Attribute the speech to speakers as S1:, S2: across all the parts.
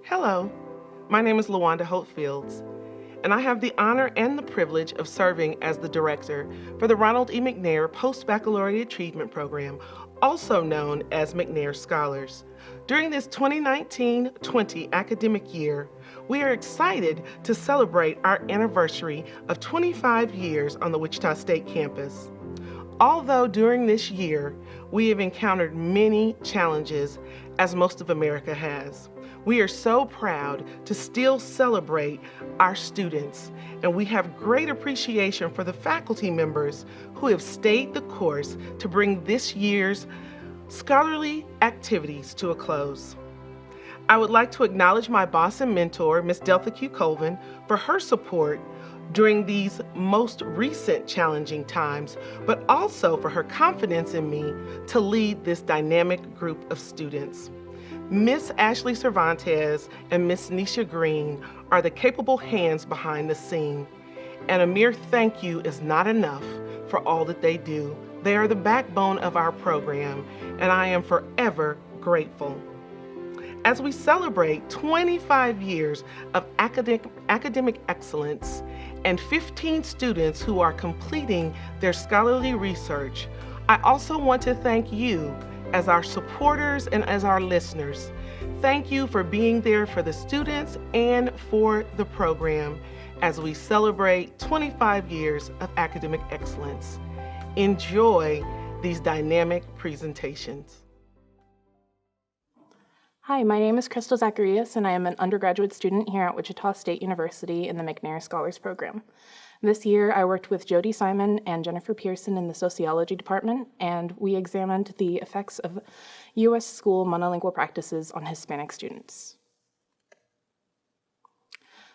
S1: Hello, my name is LaWanda Hopefields, and I have the honor and the privilege of serving as the director for the Ronald E. McNair Post-Baccalaureate Achievement Program, also known as McNair Scholars. During this 2019-20 academic year, we are excited to celebrate our anniversary of 25 years on the Wichita State campus. Although during this year, we have encountered many challenges, as most of America has, we are so proud to still celebrate our students, and we have great appreciation for the faculty members who have stayed the course to bring this year's scholarly activities to a close. I would like to acknowledge my boss and mentor, Ms. Delta Q. Colvin, for her support during these most recent challenging times, but also for her confidence in me to lead this dynamic group of students. Miss Ashley Cervantes and Miss Nisha Green are the capable hands behind the scene, and a mere thank you is not enough for all that they do. They are the backbone of our program, and I am forever grateful. As we celebrate 25 years of academic excellence and 15 students who are completing their scholarly research, I also want to thank you as our supporters and as our listeners. Thank you for being there for the students and for the program as we celebrate 25 years of academic excellence. Enjoy these dynamic presentations.
S2: Hi, my name is Chrystal Zacarias, and I am an undergraduate student here at Wichita State University in the McNair Scholars Program. This year, I worked with Jodie Simon and Jennifer Pearson in the Sociology Department, and we examined the effects of U.S. school monolingual practices on Hispanic students.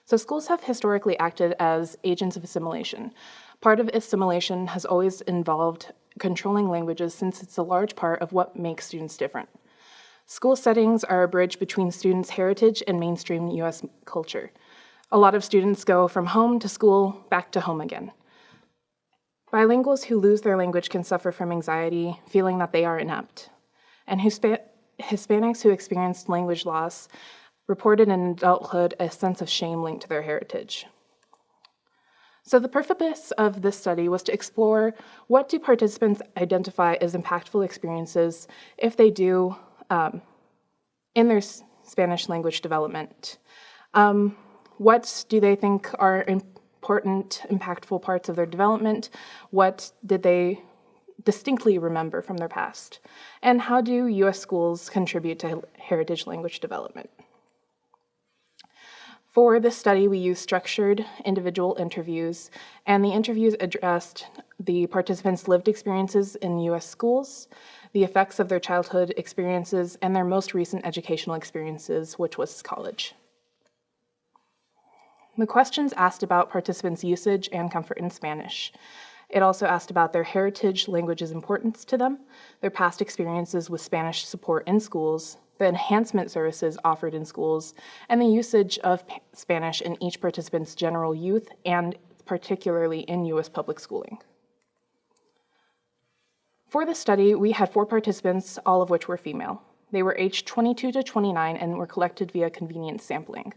S2: So schools have historically acted as agents of assimilation. Part of assimilation has always involved controlling languages, since it's a large part of what makes students different. School settings are a bridge between students' heritage and mainstream U.S. culture. A lot of students go from home to school, back to home again. Bilinguals who lose their language can suffer from anxiety, feeling that they are inept. And Hispanics who experienced language loss reported in adulthood a sense of shame linked to their heritage. So the purpose of this study was to explore what do participants identify as impactful experiences, if they do, in their Spanish language development. What do they think are important, impactful parts of their development? What did they distinctly remember from their past? And how do U.S. schools contribute to heritage language development? For this study, we used structured individual interviews, and the interviews addressed the participants' lived experiences in U.S. schools, the effects of their childhood experiences, and their most recent educational experiences, which was college. The questions asked about participants' usage and comfort in Spanish. It also asked about their heritage language's importance to them, their past experiences with Spanish support in schools, the enhancement services offered in schools, and the usage of Spanish in each participant's general youth and particularly in U.S. public schooling. For this study, we had 4 participants, all of which were female. They were aged 22 to 29 and were collected via convenience sampling.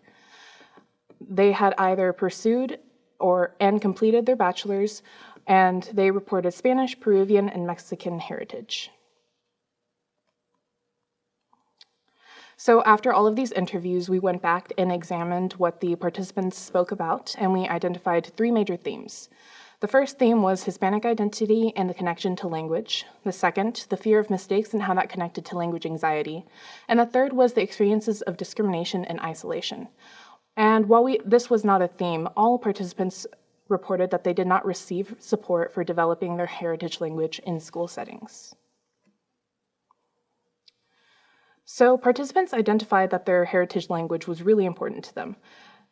S2: They had either pursued and completed their bachelor's, and they reported Spanish, Peruvian, and Mexican heritage. So after all of these interviews, we went back and examined what the participants spoke about, and we identified 3 major themes. The first theme was Hispanic identity and the connection to language. The second, the fear of mistakes and how that connected to language anxiety. And the third was the experiences of discrimination and isolation. And while this was not a theme, all participants reported that they did not receive support for developing their heritage language in school settings. So participants identified that their heritage language was really important to them.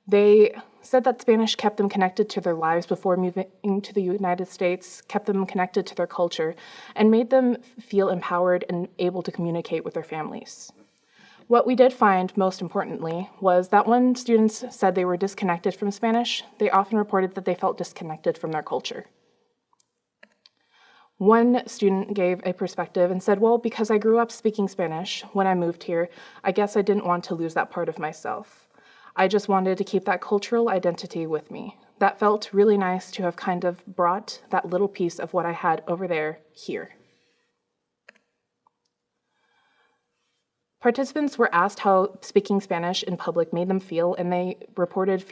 S2: They said that Spanish kept them connected to their lives before moving to the United States, kept them connected to their culture, and made them feel empowered and able to communicate with their families. What we did find, most importantly, was that when students said they were disconnected from Spanish, they often reported that they felt disconnected from their culture. One student gave a perspective and said, well, because I grew up speaking Spanish when I moved here, I guess I didn't want to lose that part of myself. I just wanted to keep that cultural identity with me. That felt really nice to have kind of brought that little piece of what I had over there here. Participants were asked how speaking Spanish in public made them feel, and they reported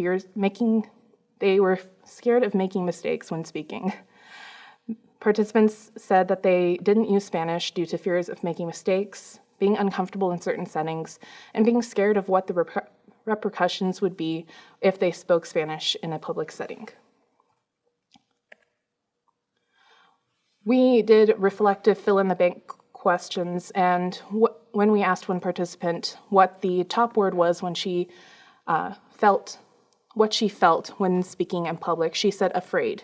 S2: they were scared of making mistakes when speaking. Participants said that they didn't use Spanish due to fears of making mistakes, being uncomfortable in certain settings, and being scared of what the repercussions would be if they spoke Spanish in a public setting. We did reflective fill-in-the-blank questions, and when we asked one participant what the top word was when she felt when speaking in public, she said afraid.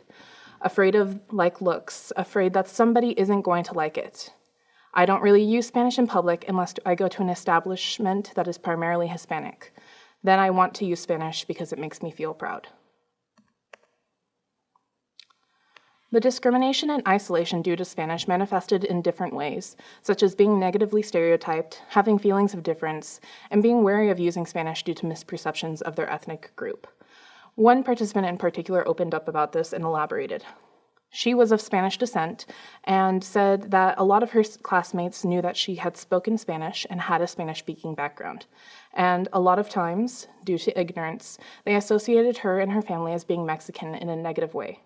S2: Afraid of like looks, afraid that somebody isn't going to like it. I don't really use Spanish in public unless I go to an establishment that is primarily Hispanic. Then I want to use Spanish because it makes me feel proud. The discrimination and isolation due to Spanish manifested in different ways, such as being negatively stereotyped, having feelings of difference, and being wary of using Spanish due to misperceptions of their ethnic group. One participant in particular opened up about this and elaborated. She was of Spanish descent and said that a lot of her classmates knew that she had spoken Spanish and had a Spanish-speaking background. And a lot of times, due to ignorance, they associated her and her family as being Mexican in a negative way.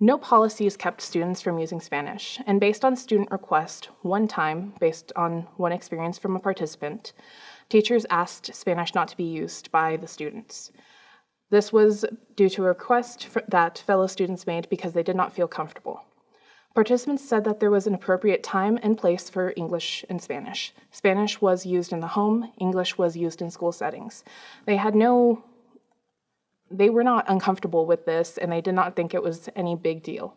S2: No policies kept students from using Spanish, and based on student request, one time, based on one experience from a participant, teachers asked Spanish not to be used by the students. This was due to a request that fellow students made because they did not feel comfortable. Participants said that there was an appropriate time and place for English and Spanish. Spanish was used in the home, English was used in school settings. They were not uncomfortable with this, and they did not think it was any big deal.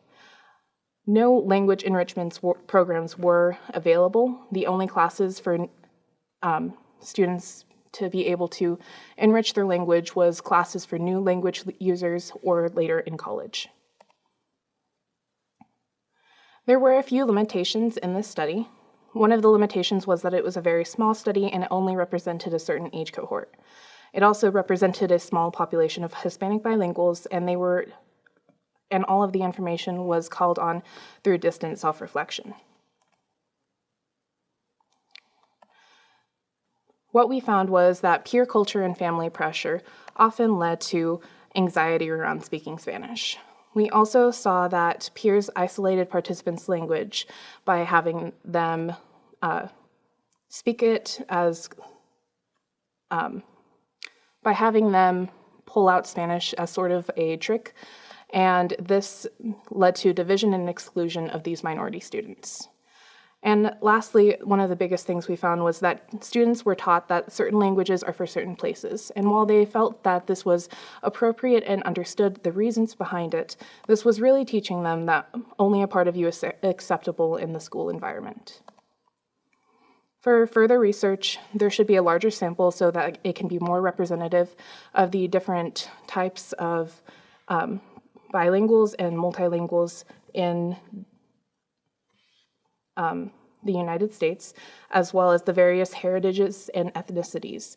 S2: No language enrichment programs were available. The only classes for students to be able to enrich their language was classes for new language users or later in college. There were a few limitations in this study. One of the limitations was that it was a very small study and it only represented a certain age cohort. It also represented a small population of Hispanic bilinguals, and all of the information was called on through distant self-reflection. What we found was that peer culture and family pressure often led to anxiety around speaking Spanish. We also saw that peers isolated participants' language by having them speak it as by having them pull out Spanish as sort of a trick, and this led to division and exclusion of these minority students. And lastly, one of the biggest things we found was that students were taught that certain languages are for certain places, and while they felt that this was appropriate and understood the reasons behind it, this was really teaching them that only a part of you is acceptable in the school environment. For further research, there should be a larger sample so that it can be more representative of the different types of bilinguals and multilinguals in the United States, as well as the various heritages and ethnicities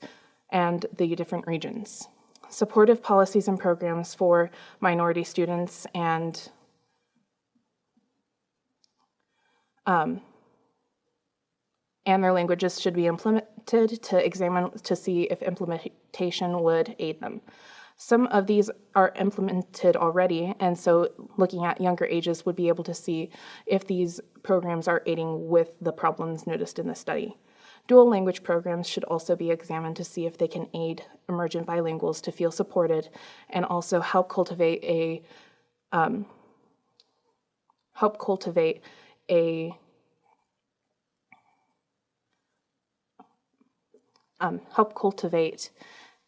S2: and the different regions. Supportive policies and programs for minority students and their languages should be implemented to examine to see if implementation would aid them. Some of these are implemented already, and so looking at younger ages would be able to see if these programs are aiding with the problems noticed in the study. Dual language programs should also be examined to see if they can aid emergent bilinguals to feel supported and also help cultivate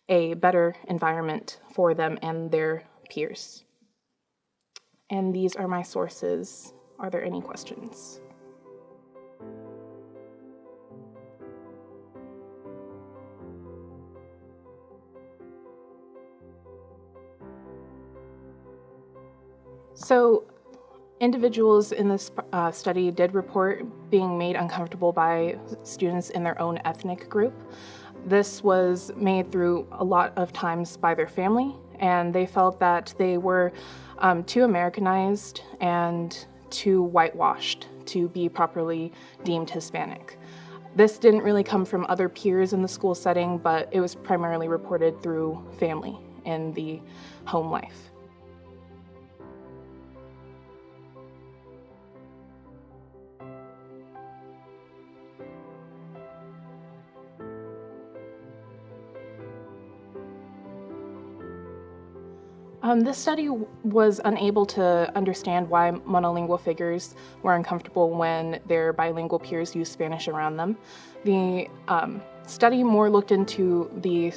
S2: a better environment for them and their peers. And these are my sources. Are there any questions? So individuals in this study did report being made uncomfortable by students in their own ethnic group. This was made through a lot of times by their family, and they felt that they were too Americanized and too whitewashed to be properly deemed Hispanic. This didn't really come from other peers in the school setting, but it was primarily reported through family in the home life. This study was unable to understand why monolingual figures were uncomfortable when their bilingual peers used Spanish around them. The study more looked into the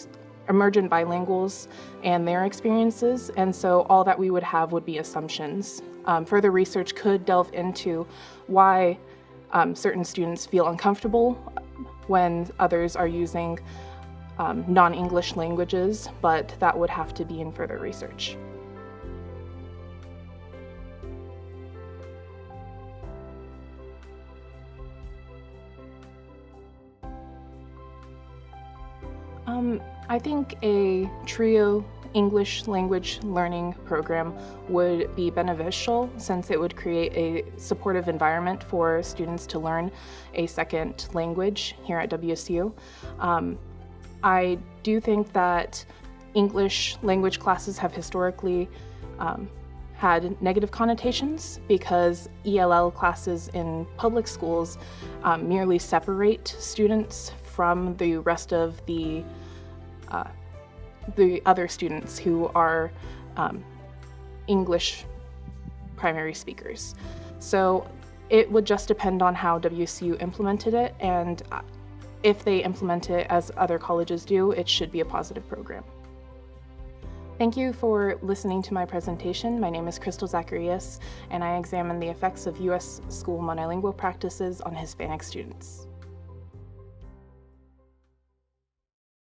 S2: emergent bilinguals and their experiences, and so all that we would have would be assumptions. Further research could delve into why certain students feel uncomfortable when others are using non-English languages, but that would have to be in further research. I think a trio English language learning program would be beneficial, since it would create a supportive environment for students to learn a second language here at WSU. I do think that English language classes have historically had negative connotations, because ELL classes in public schools merely separate students from the rest of the other students who are English primary speakers. So it would just depend on how WSU implemented it, and if they implement it as other colleges do, it should be a positive program. Thank you for listening to my presentation. My name is Chrystal Zacarias, and I examine the effects of U.S. school monolingual practices on Hispanic students.